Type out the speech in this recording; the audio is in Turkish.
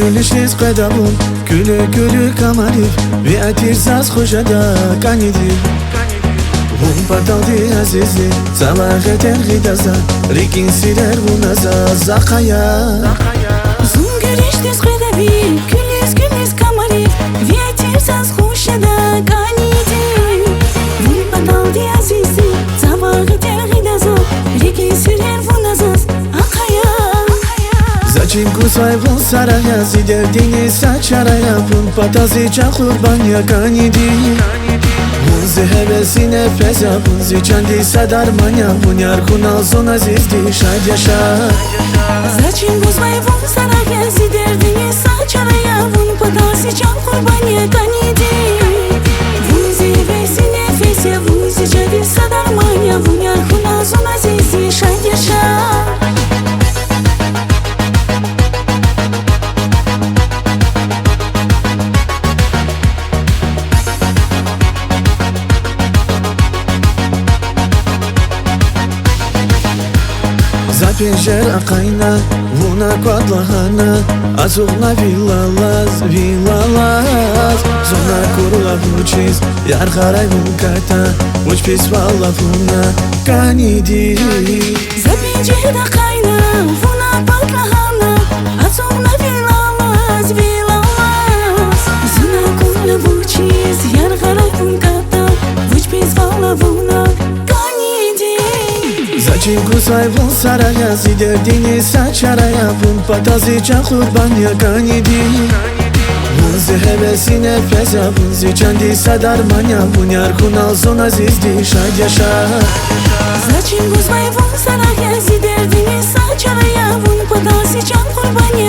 گلشنیز قدمون گلو گلو کمالی و اتیرزاز خوشدا کنیدی هم پتادی عزیزی زمان ترغی دزد ریکین سیدر و نزد زخیا Uzun görüştüz kıdavi Güliz güliz kamari Viyetir saz hoşada kanidi Vun padaldi azizi Zabagı tergi daza Reki sürer vunazaz Akaya Zachim kusay vun saraya Zider dini saçaraya Vun patazi can kurbanya kanidi Vun zehevesi nefes ya Vun ziçandi sadarmanya Vun yar kunal zon azizdi şad yaşa Zachim buzmay vun saraya Zider dini saçaraya Vun padaldi can kurbanya kanidi Vun zehevesi nefes ya Vun ziçandi sadarmanya Vun yar kunal zon azizdi şad yaşa Zapinjer akayna, vuna kwadlahana Azugna villalaz, villalaz Zona kurula vuchiz, yar gharay vunkata Vuch pis valla vuna kanidi Zapinjer akayna, vuna kwadlahana Azugna villalaz, villalaz Zona kurula vuchiz, yar gharay vunkata Vuch pis valla vuna Zachim kusay vun saraya Zider dini saçaraya Vun patazi can kurbanya kanidi Vun zehevesi nefes ya Vun ziçandi sadarmanya Vun yar kunal zon azizdi şad yaşa Zachim buzmay vun saraya Zider dini saçaraya Vun patazi can kurbanya